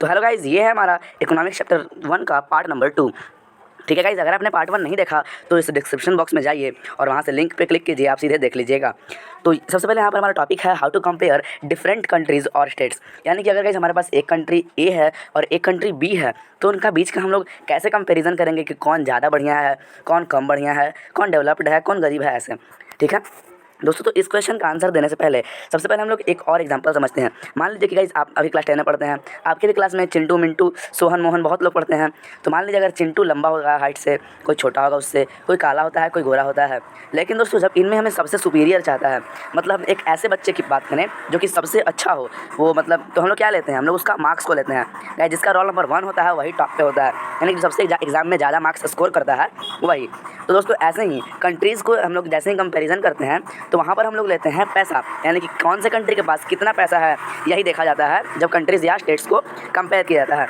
तो hello guys, ये है हमारा इकोनॉमिक्स चैप्टर 1 का पार्ट नंबर 2। ठीक है गाइज़, अगर आपने पार्ट 1 नहीं देखा तो इस डिस्क्रिप्शन बॉक्स में जाइए और वहाँ से लिंक पे क्लिक कीजिए, आप सीधे देख लीजिएगा। तो सबसे पहले यहाँ पर हमारा टॉपिक है how to compare different countries और स्टेट्स। यानी कि अगर गाइज़ हमारे पास एक कंट्री ए है और एक कंट्री बी है तो उनका बीच का हम लोग कैसे कंपेरिजन करेंगे कि कौन ज़्यादा बढ़िया है, कौन कम बढ़िया है, कौन डेवलप्ड है, कौन गरीब है, ऐसे। ठीक है दोस्तों, तो इस क्वेश्चन का आंसर देने से पहले सबसे पहले हम लोग एक और एग्जांपल समझते हैं। मान लीजिए कि गाइस आप अभी क्लास 10 में पढ़ते हैं, आपके भी क्लास में चिंटू, मिंटू, सोहन, मोहन बहुत लोग पढ़ते हैं। तो मान लीजिए अगर चिंटू लंबा होगा हाइट से, कोई छोटा होगा उससे, कोई काला होता है, कोई गोरा होता है। लेकिन दोस्तों जब इनमें हमें सबसे सुपीरियर चाहता है, मतलब एक ऐसे बच्चे की बात करें जो कि सबसे अच्छा हो, वो मतलब तो हम लोग क्या लेते हैं, हम लोग उसका मार्क्स को लेते हैं। गाइस जिसका रोल नंबर 1 होता है वही टॉप पे होता है, यानी कि सबसे एग्जाम में ज़्यादा मार्क्स स्कोर करता है वही। तो दोस्तों ऐसे ही कंट्रीज़ को हम लोग जैसे ही कंपेरिजन करते हैं तो वहाँ पर हम लोग लेते हैं पैसा, यानी कि कौन से कंट्री के पास कितना पैसा है, यही देखा जाता है जब कंट्रीज़ या स्टेट्स को कंपेयर किया जाता है।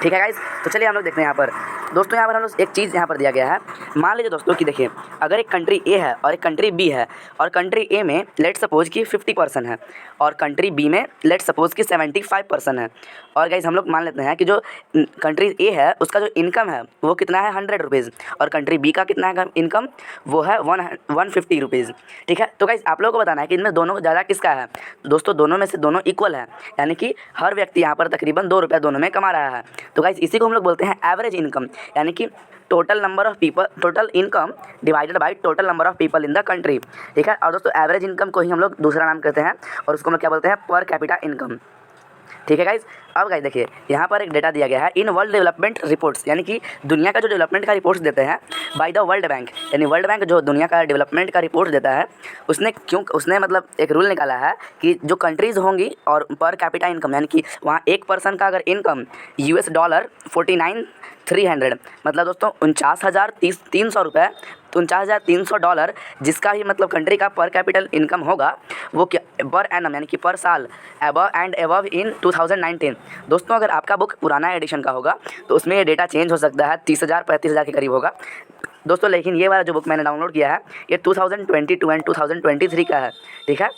ठीक है गाइस, तो चलिए हम लोग देखते हैं यहाँ पर। दोस्तों यहाँ पर हम लोग एक चीज़ यहाँ पर दिया गया है। मान लीजिए दोस्तों कि देखिए, अगर एक कंट्री ए है और एक कंट्री बी है, और कंट्री ए में लेट सपोज कि 50% है और कंट्री बी में लेट सपोज कि 75% है। और गाइस हम लोग मान लेते हैं कि जो कंट्री ए है उसका जो इनकम है वो कितना है 100 रुपीज़, और कंट्री बी का कितना है इनकम, वो है 150 रुपीज़। ठीक है, तो गाइस आप लोगों को बताना है कि इनमें दोनों ज़्यादा किसका है। दोस्तों दोनों में से दोनों इक्वल है, यानी कि हर व्यक्ति यहाँ पर तकरीबन 2 रुपये दोनों में कमा रहा है। तो गाइस इसी को हम लोग बोलते हैं एवरेज इनकम, यानी कि total number of people, total income divided by total number of people in the country. ठीक है, और दोस्तों एवरेज इनकम को ही हम लोग दूसरा नाम कहते हैं और उसको हम लोग क्या बोलते हैं, पर कैपिटा इनकम। ठीक है गाइज, अब गाइज देखिए यहाँ पर एक डेटा दिया गया है इन वर्ल्ड डेवलपमेंट रिपोर्ट्स, यानी कि दुनिया का जो डेवलपमेंट का रिपोर्ट्स देते हैं बाय द वर्ल्ड बैंक, यानी वर्ल्ड बैंक जो दुनिया का डेवलपमेंट का रिपोर्ट देता है उसने मतलब एक रूल निकाला है कि जो कंट्रीज़ होंगी और पर कैपिटा इनकम, यानी कि वहाँ एक पर्सन का अगर इनकम $49,300, मतलब दोस्तों 49,300 रुपये, तो $49,300 जिसका ही मतलब कंट्री का पर कैपिटल इनकम होगा वो क्या पर एनम, यानी कि पर साल, एबव एंड एबव इन 2019। दोस्तों अगर आपका बुक पुराना एडिशन का होगा तो उसमें ये डेटा चेंज हो सकता है, 30,000 35,000 के करीब होगा दोस्तों। लेकिन ये वाला जो बुक मैंने डाउनलोड किया है ये 2022 एंड 2023 का है। ठीक है,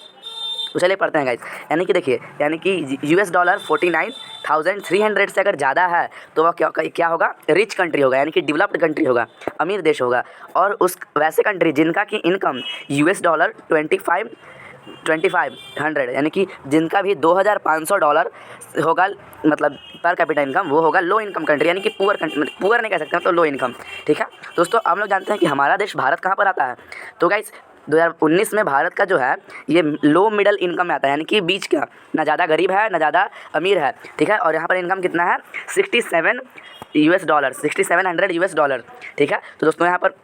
तो चलिए पढ़ते हैं गाइस। यानी कि देखिए, यानी कि $49,300 से अगर ज़्यादा है तो वह क्या होगा, रिच कंट्री होगा, यानी कि डेवलप्ड कंट्री होगा, अमीर देश होगा। और उस वैसे कंट्री जिनका की इनकम $25,500, यानी कि जिनका भी $2,500 होगा, मतलब पर कैपिटा इनकम, वो होगा लो इनकम कंट्री, यानी कि पुअर नहीं कह सकते, मतलब लो इनकम। ठीक है दोस्तों, हम लोग जानते हैं कि हमारा देश भारत कहाँ पर आता है। तो गाइस 2019 में भारत का जो है ये लो मिडल इनकम में आता है, यानी कि बीच का, ना ज़्यादा गरीब है ना ज़्यादा अमीर है। ठीक है, और यहाँ पर इनकम कितना है $6700। ठीक है, तो दोस्तों यहाँ पर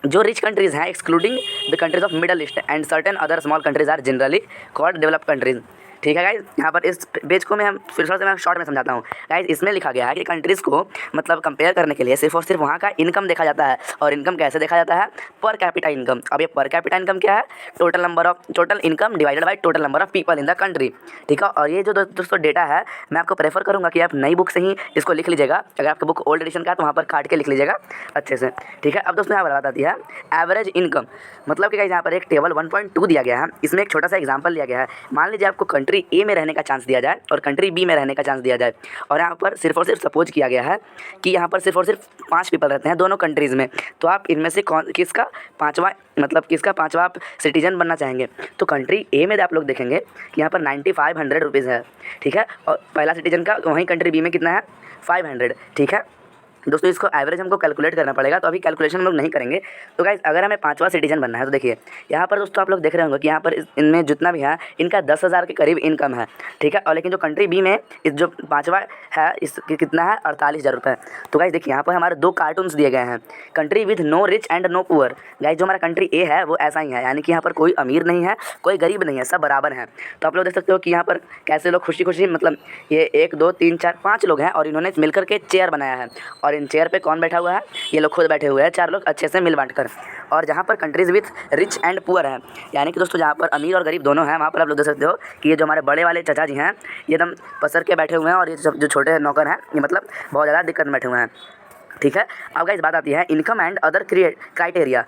जो रिच कंट्रीज़ हैं excluding the countries of middle east and certain other small countries are generally called developed countries. ठीक है गाइज, यहाँ पर इस पेज को मैं फिर से मैं शॉर्ट में समझाता हूँ। गाइज इसमें लिखा गया है कि कंट्रीज़ को मतलब कंपेयर करने के लिए सिर्फ और सिर्फ वहाँ का इनकम देखा जाता है, और इनकम कैसे देखा जाता है, पर कैपिटा इनकम। अब ये पर कैपिटा इनकम क्या है, total income divided by total number of people in the country. ठीक है, और ये जो दोस्तों डेटा है मैं आपको प्रेफर करूँगा कि आप नई बुक से ही इसको लिख लीजिएगा। अगर आपका बुक ओल्ड एडिशन का है तो वहाँ पर काट के लिख लीजिएगा अच्छे से। ठीक है, अब दोस्तों यहाँ पर बात आती है एवरेज इनकम, मतलब कि गाइज यहाँ पर एक टेबल 1.2 दिया गया है, इसमें एक छोटा सा एग्जाम्पल लिया गया है। मान लीजिए आपको कंट्री ए में रहने का चांस दिया जाए और कंट्री बी में रहने का चांस दिया जाए, और यहाँ पर सिर्फ और सिर्फ सपोज किया गया है कि यहाँ पर सिर्फ और सिर्फ 5 पीपल रहते हैं दोनों कंट्रीज़ में। तो आप इनमें से किसका पाँचवा आप सिटीजन बनना चाहेंगे। तो कंट्री ए में आप लोग देखेंगे कि यहाँ पर $9,500 है। ठीक है, और पहला सिटीजन का वहीं कंट्री बी में कितना है 500। ठीक है दोस्तों, इसको एवरेज हमको कैलकुलेट करना पड़ेगा, तो अभी कैलकुलेशन हम लोग नहीं करेंगे। तो गाइज अगर हमें 5वां सिटीजन बनना है तो देखिए यहाँ पर दोस्तों आप लोग देख रहे होंगे कि यहाँ पर इनमें जितना भी है इनका 10,000 के करीब इनकम है। ठीक है, और लेकिन जो कंट्री बी में इस जो 5वां है इसकी कितना है 48,000 रुपये। तो गाइज देखिए यहाँ पर हमारे 2 कार्टून्स दिए गए हैं, country with no rich and no poor. Guys जो हमारा कंट्री ए है वो ऐसा ही है, यानी कि यहाँ पर कोई अमीर नहीं है कोई गरीब नहीं है, सब बराबर हैं। तो आप लोग देख सकते हो कि यहाँ पर कैसे लोग खुशी खुशी, मतलब ये 1 2 3 4 5 लोग हैं और इन्होंने मिलकर के चेयर बनाया है, और इन चेयर पे कौन बैठा हुआ है, ये लोग खुद बैठे हुए हैं 4 लोग अच्छे से मिल बांट कर। और जहाँ पर countries with rich and poor है, यानी कि दोस्तों जहाँ पर अमीर और गरीब दोनों हैं, वहाँ पर आप लोग देख सकते हो कि ये जो हमारे बड़े वाले चाचा जी हैं ये एकदम पसर के बैठे हुए हैं, और ये जो छोटे नौकर हैं ये मतलब बहुत ज़्यादा दिक्कत में बैठे हुए हैं। ठीक है, अब गाइस बात आती है इनकम एंड अदर क्राइटेरिया।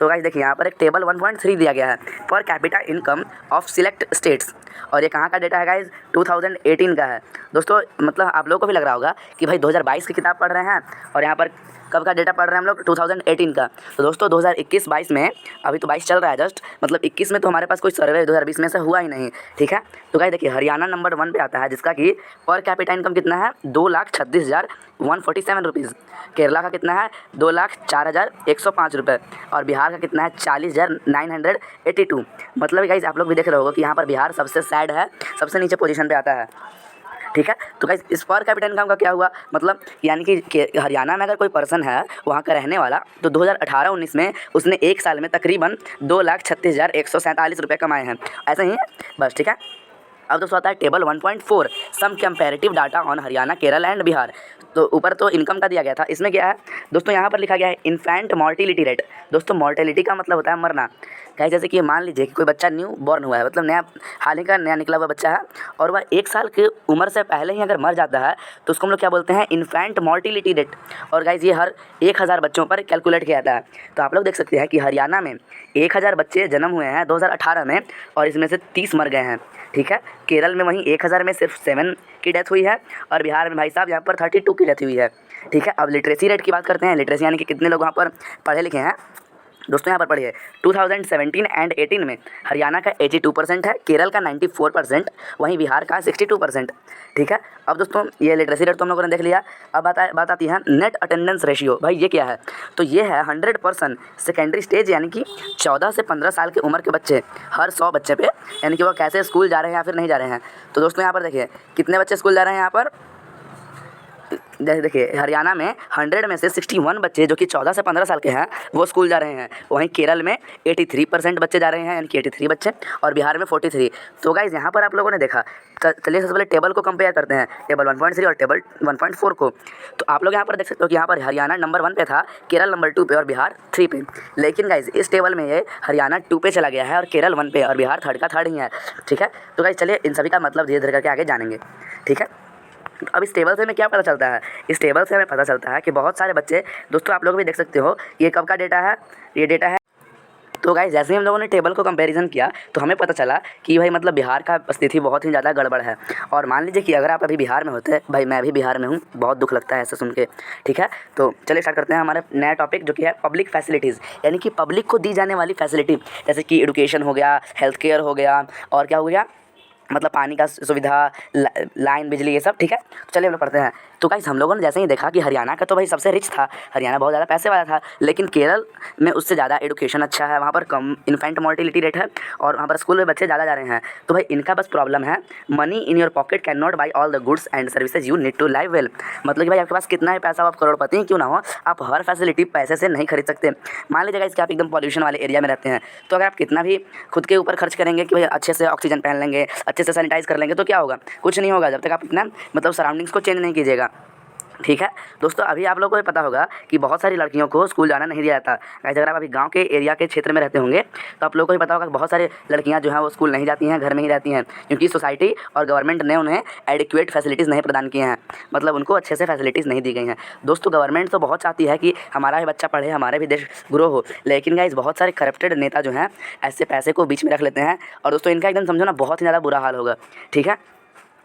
तो गाइस देखिए यहाँ पर एक टेबल 1.3 दिया गया है per capita income of select states, और ये कहाँ का डेटा है गाइस, 2018 का है। दोस्तों मतलब आप लोगों को भी लग रहा होगा कि भाई 2022 की किताब पढ़ रहे हैं और यहाँ पर कब का डेटा पढ़ रहे हैं हम लोग, 2018 का। तो दोस्तों 2021-22 में, अभी तो 22 चल रहा है जस्ट, मतलब 21 में तो हमारे पास कोई सर्वे 2020 में से हुआ ही नहीं, ठीक है। तो गाइस देखिए हरियाणा नंबर 1 पे आता है जिसका कि पर कैपिटा इनकम कितना है, 2,36,147 रुपीज़। केरला का कितना है, 2,04,105 रुपये, और बिहार का कितना है, 40,982। मतलब गाइस आप लोग भी देख रहे होगे कि यहाँ पर बिहार सबसे सैड है, सबसे नीचे पोजीशन पे आता है, ठीक है। तो गाइस इस पर कैपिटा इनकम का क्या हुआ, मतलब यानी कि हरियाणा में अगर कोई पर्सन है वहाँ का रहने वाला, तो 2018-19 में उसने एक साल में तकरीबन 2,36,147 रुपये कमाए हैं, ऐसा ही है बस, ठीक है। अब दोस्तों आता है table 1.4 some comparative data on Haryana, Kerala and Bihar. तो ऊपर तो इनकम का दिया गया था, इसमें क्या है दोस्तों, यहाँ पर लिखा गया है इन्फेंट मॉर्टिलिटी रेट। दोस्तों मॉर्टिलिटी का मतलब होता है मरना। कहीं जैसे कि मान लीजिए कि कोई बच्चा न्यू बॉर्न हुआ है, मतलब नया हाल ही का नया निकला हुआ बच्चा है, और वह 1 साल की उम्र से पहले ही अगर मर जाता है तो उसको हम लोग क्या बोलते हैं, इन्फेंट मॉर्टिलिटी रेट। और गाइज ये हर 1000 बच्चों पर कैलकुलेट किया जाता है। तो आप लोग देख सकते हैं कि हरियाणा में 1000 बच्चे जन्म हुए हैं 2018 में, और इसमें से 30 मर गए हैं, ठीक है। केरल में वहीं 1000 में सिर्फ 7 की डेथ हुई है, और बिहार में भाई साहब यहाँ पर 32 की डेथ हुई है, ठीक है। अब लिटरेसी रेट की बात करते हैं। लिटरेसी यानी कि कितने लोग वहाँ पर पढ़े लिखे हैं। दोस्तों यहाँ पर पढ़िए 2017 एंड 18 में हरियाणा का 82% है, केरल का 94%, वहीं बिहार का 62%, ठीक है। अब दोस्तों ये लिटरेसी रेट तो हम लोगों ने देख लिया। अब बात आती है नेट अटेंडेंस रेशियो। भाई ये क्या है, तो ये है 100% सेकेंडरी स्टेज, यानी कि 14 से 15 साल की उम्र के बच्चे हर 100 बच्चे पे, यानी कि वो कैसे स्कूल जा रहे हैं या फिर नहीं जा रहे हैं। तो दोस्तों यहाँ पर देखिए कितने बच्चे स्कूल जा रहे हैं, यहाँ पर देखिए हरियाणा में 100 में से 61 बच्चे जो कि 14 से 15 साल के हैं वो स्कूल जा रहे हैं। वहीं केरल में 83% बच्चे जा रहे हैं, यानी कि 83 बच्चे, और बिहार में 43। तो गाइज़ यहाँ पर आप लोगों ने देखा। चलिए सबसे पहले टेबल को कंपेयर करते हैं, टेबल 1.3 और टेबल 1.4 को। तो आप लोग यहाँ पर देख सकते हो कि यहाँ पर हरियाणा नंबर 1 पे था, केरल नंबर 2 पे और बिहार 3 पे। लेकिन गाइज़ इस टेबल में ये हरियाणा 2 पे चला गया है और केरल 1 पे, और बिहार 3rd का 3rd ही है, ठीक है। तो गाइज़ चलिए इन सभी का मतलब धीरे धीरे करके आगे जानेंगे, ठीक है। अब इस टेबल से हमें क्या पता चलता है, इस टेबल से हमें पता चलता है कि बहुत सारे बच्चे, दोस्तों आप लोग भी देख सकते हो ये कब का डेटा है, ये डेटा है। तो गाइस जैसे ही हम लोगों ने टेबल को कंपैरिजन किया तो हमें पता चला कि भाई मतलब बिहार का स्थिति बहुत ही ज़्यादा गड़बड़ है। और मान लीजिए कि अगर आप अभी बिहार में होते, भाई मैं भी बिहार में हूँ, बहुत दुख लगता है ऐसा सुन के, ठीक है। तो चलिए स्टार्ट करते हैं हमारा नया टॉपिक जो कि है पब्लिक फैसिलिटीज़, यानी कि पब्लिक को दी जाने वाली फैसिलिटी, जैसे कि एडुकेशन हो गया, हेल्थ केयर हो गया, और क्या हो गया, मतलब पानी का सुविधा, लाइन, बिजली, ये सब, ठीक है। तो चलिए हम लोग पढ़ते हैं। तो गाइस हम लोगों ने जैसे ही देखा कि हरियाणा का तो भाई सबसे रिच था, हरियाणा बहुत ज़्यादा पैसे वाला था, लेकिन केरल में उससे ज़्यादा एडुकेशन अच्छा है, वहाँ पर कम इन्फेंट मोर्टिलिटी रेट है, और वहाँ पर स्कूल में बच्चे ज़्यादा जा रहे हैं। तो भाई इनका बस प्रॉब्लम है money in your pocket can not buy all the goods and services you need to live well. मतलब कि भाई आपके पास कितना है पैसा, आप करोड़पति ही क्यों ना हो, आप हर फैसिलिटी पैसे से नहीं खरीद सकते। मान लीजिएगा इसके आप एकदम पॉल्यूशन वाले एरिया में रहते हैं, तो अगर आप कितना भी खुद के ऊपर खर्च करेंगे कि भाई अच्छे से ऑक्सीजन पहन लेंगे, अच्छे से सैनिटाइज कर लेंगे, तो क्या होगा, कुछ नहीं होगा जब तक आप अपना मतलब सराउंडिंग्स को चेंज नहीं कीजिएगा, ठीक है। दोस्तों अभी आप लोगों को पता होगा कि बहुत सारी लड़कियों को स्कूल जाना नहीं दिया जाता। अगर आप अभी गांव के एरिया के क्षेत्र में रहते होंगे तो आप लोगों को भी पता होगा कि बहुत सारी लड़कियां जो हैं वो स्कूल नहीं जाती हैं, घर में ही रहती हैं, क्योंकि सोसाइटी और गवर्नमेंट ने उन्हें एडिक्वेट फैसिलिटीज़ नहीं प्रदान किए हैं, मतलब उनको अच्छे से फैसिलिटीज़ नहीं दी गई हैं। दोस्तों गवर्नमेंट तो बहुत चाहती है कि हमारा भी बच्चा पढ़े, हमारे भी देश ग्रो हो, लेकिन गाइस बहुत सारे करप्टेड नेता जो हैं ऐसे पैसे को बीच में रख लेते हैं, और दोस्तों इनका एकदम समझो ना बहुत ही ज़्यादा बुरा हाल होगा, ठीक है।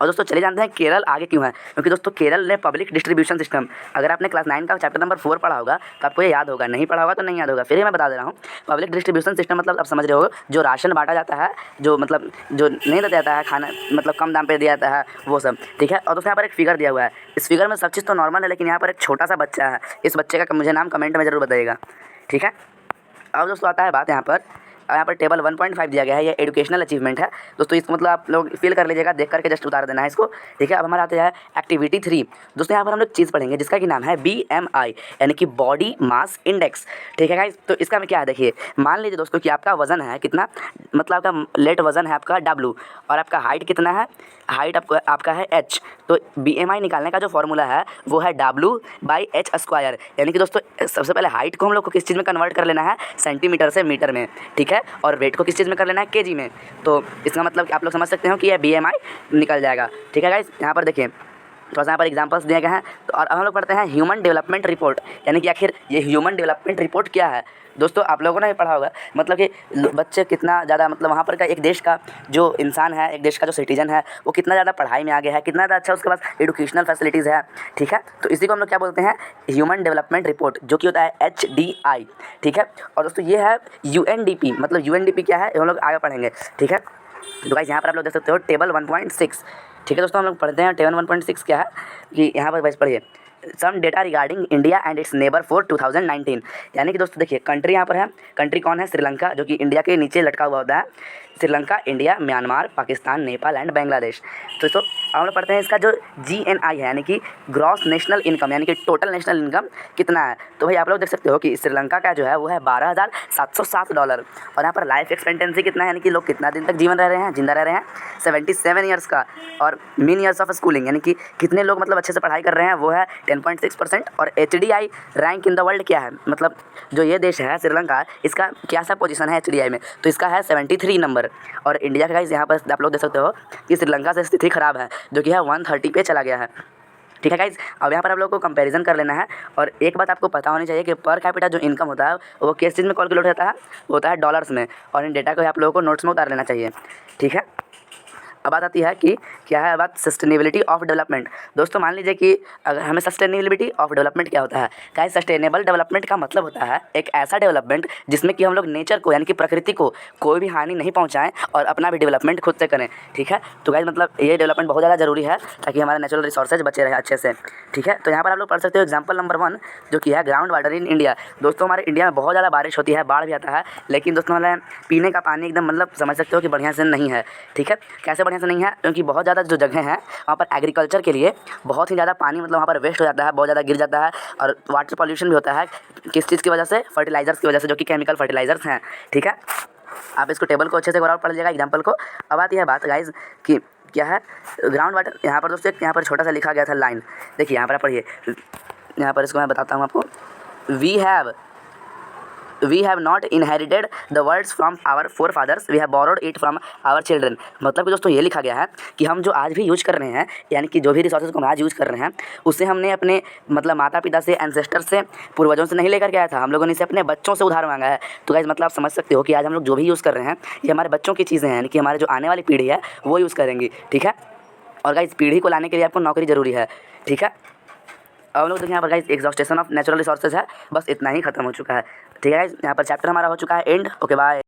और दोस्तों चले जानते हैं केरल आगे क्यों है, क्योंकि दोस्तों केरल ने पब्लिक डिस्ट्रीब्यूशन सिस्टम, अगर आपने क्लास 9 का चैप्टर नंबर 4 पढ़ा होगा तो आपको ये याद होगा, नहीं पढ़ा होगा तो नहीं याद होगा, फिर मैं बता दे रहा हूँ। पब्लिक डिस्ट्रीब्यूशन सिस्टम मतलब आप समझ रहे हो, जो राशन बांटा जाता है, जो मतलब जो नहीं दिया जाता है खाना, मतलब कम दाम पे दिया जाता है, वो सब, ठीक है। और दोस्तों यहाँ पर एक फिगर दिया हुआ है, इस फिगर में सब चीज़ तो नॉर्मल है, लेकिन यहाँ पर एक छोटा सा बच्चा है, इस बच्चे का मुझे नाम कमेंट में ज़रूर बताइएगा, ठीक है। अब दोस्तों आता है बात यहाँ पर टेबल 1.5 दिया गया है, ये एजुकेशनल अचीवमेंट है दोस्तों, इसको मतलब आप लोग फील कर लीजिएगा, देख करके जस्ट उतार देना है इसको, ठीक है। अब हमारा आता है एक्टिविटी 3। दोस्तों यहाँ पर हम लोग चीज़ पढ़ेंगे जिसका कि नाम है BMI, यानी कि बॉडी मास इंडेक्स, ठीक है गाइस। तो इसका में क्या है, देखिए मान लीजिए दोस्तों कि आपका वज़न है कितना, मतलब आपका लेट वज़न है आपका W, और आपका हाइट कितना है, हाइट आपका है H। तो BMI निकालने का जो फॉर्मूला है वो है W/H², यानी कि दोस्तों सबसे पहले हाइट को हम लोग को किस चीज़ में कन्वर्ट कर लेना है, सेंटीमीटर से मीटर में, ठीक है, और वेट को किस चीज़ में कर लेना है, केजी में। तो इसका मतलब आप लोग समझ सकते हो कि यह BMI निकल जाएगा, ठीक है गाइस। यहाँ पर देखिए थोड़ा सा यहाँ पर एग्जांपल्स दिए गए हैं। तो और हम लोग पढ़ते हैं ह्यूमन डेवलपमेंट रिपोर्ट, यानी कि आखिर ये ह्यूमन डेवलपमेंट रिपोर्ट क्या है। दोस्तों आप लोगों ने भी पढ़ा होगा, मतलब कि बच्चे कितना ज़्यादा, मतलब वहाँ पर का एक देश का जो इंसान है, एक देश का जो सिटीजन है, वो कितना ज़्यादा पढ़ाई में आगे है, कितना ज़्यादा अच्छा उसके पास एजुकेशनल फैसिलिटीज़ है। ठीक है, तो इसी को हम लोग क्या बोलते हैं, ह्यूमन डेवलपमेंट रिपोर्ट, जो कि होता है HDI। ठीक है, और दोस्तों ये है UNDP, मतलब UNDP क्या है हम लोग आगे पढ़ेंगे। ठीक है, तो गाइस यहाँ पर आप लोग देख सकते हो टेबल 1.6। ठीक है दोस्तों, हम लोग पढ़ते हैं टेबल 1.6 क्या है, कि यहाँ पर वैसे पढ़िए, some data regarding India and its neighbour for 2019। यानी कि दोस्तों देखिए, कंट्री यहाँ पर है, कंट्री कौन है, श्रीलंका, जो कि इंडिया के नीचे लटका हुआ होता है। Sri Lanka, India, Myanmar, Pakistan, Nepal and Bangladesh. तो दोस्तों हम लोग पढ़ते हैं इसका जो GNI है, यानी कि ग्रॉस नेशनल इनकम, यानी कि टोटल नेशनल इनकम कितना है। तो भाई आप लोग देख सकते हो कि श्रीलंका का जो है वो है $12,707। और यहाँ पर लाइफ एक्सपेक्टेंसी कितना है, यानी कि लोग कितना दिन तक जीवन रह रहे हैं, जिंदा रह रहे हैं, 77 ईयर्स का। और मीन ईयर्स ऑफ स्कूलिंग, यानी कि कितने लोग मतलब अच्छे से पढ़ाई कर रहे हैं, वो है 10.6%। और HDI rank in the world क्या है, मतलब जो ये देश है श्रीलंका, इसका क्या सा पोजीशन है HDI में, तो इसका है 73 नंबर। और इंडिया का गाइस यहाँ पर आप लोग देख सकते हो कि श्रीलंका से स्थिति खराब है, जो कि है 130 पे चला गया है। ठीक है गाइज, अब यहाँ पर आप लोग को कंपैरिजन कर लेना है। और एक बात आपको पता होनी चाहिए कि पर कैपिटा जो इनकम होता है वो किस चीज़ में कैलकुलेट होता है, होता है डॉलर्स में। और इन डेटा को आप लोगों को नोट्स में उतार लेना चाहिए। ठीक है, अब बात आती है कि क्या है बात सस्टेनेबिलिटी ऑफ डेवलपमेंट। दोस्तों मान लीजिए कि अगर हमें सस्टेनेबिलिटी ऑफ डेवलपमेंट क्या होता है, क्या है सस्टेनेबल डेवलपमेंट का मतलब होता है एक ऐसा डेवलपमेंट जिसमें कि हम लोग नेचर को, यानी कि प्रकृति को कोई भी हानि नहीं पहुंचाएं और अपना भी डेवलपमेंट खुद से करें। ठीक है, तो गाइस मतलब ये डेवलपमेंट बहुत ज़्यादा ज़रूरी है ताकि हमारे नेचुरल रिसोर्सेज बचे रहे अच्छे से। ठीक है, तो यहाँ पर आप लोग पढ़ सकते हो एग्जाम्पल नंबर 1, जो कि है ग्राउंड वाटर इन इंडिया। दोस्तों हमारे इंडिया में बहुत ज़्यादा बारिश होती है, बाढ़ भी आता है, लेकिन दोस्तों हमारे पीने का पानी एकदम मतलब समझ सकते हो कि बढ़िया से नहीं है। ठीक है, कैसे बढ़िया से नहीं है, क्योंकि बहुत ज़्यादा जो जगह हैं वहाँ पर एग्रीकल्चर के लिए बहुत ही ज़्यादा पानी मतलब वहाँ पर वेस्ट हो जाता है, बहुत ज़्यादा गिर जाता है। और वाटर पॉल्यूशन भी होता है, किस चीज़ की वजह से, फर्टिलाइजर्स की वजह से, जो कि केमिकल फर्टिलाइजर्स हैं। ठीक है, आप इसको टेबल को अच्छे से और पढ़ लीजिएगा एग्जाम्पल को। अब आती है बात गाइज कि क्या है ग्राउंड वाटर। यहाँ पर दोस्तों यहाँ पर छोटा सा लिखा गया था लाइन, देखिए यहाँ पर आप पढ़िए, यहाँ पर इसको मैं बताता हूँ आपको। We have not inherited the words from our forefathers, we have borrowed it from our children। मतलब कि दोस्तों ये लिखा गया है कि हम जो आज भी यूज कर रहे हैं, यानी कि जो भी रिसोर्सेज को हम आज यूज़ कर रहे हैं, उससे हमने अपने मतलब माता पिता से, एंसेस्टर से, पूर्वजों से नहीं लेकर के आया था, हम लोगों ने इसे अपने बच्चों से उधार मांगा है। तो गाइस मतलब आप समझ सकते हो कि आज हम लोग जो भी यूज़ कर रहे हैं ये हमारे बच्चों की चीज़ें हैं, यानी कि हमारे जो आने वाली पीढ़ी है वो यूज़ करेंगी। ठीक है, और गाइस पीढ़ी को लाने के लिए आपको नौकरी ज़रूरी है। ठीक है, अब हम लोग देखिए यहाँ पर गाइस एग्जॉस्टेशन ऑफ नेचुरल रिसोर्सेज है, बस इतना ही खत्म हो चुका है। ठीक है गाइस, यहाँ पर चैप्टर हमारा हो चुका है एंड। Okay bye.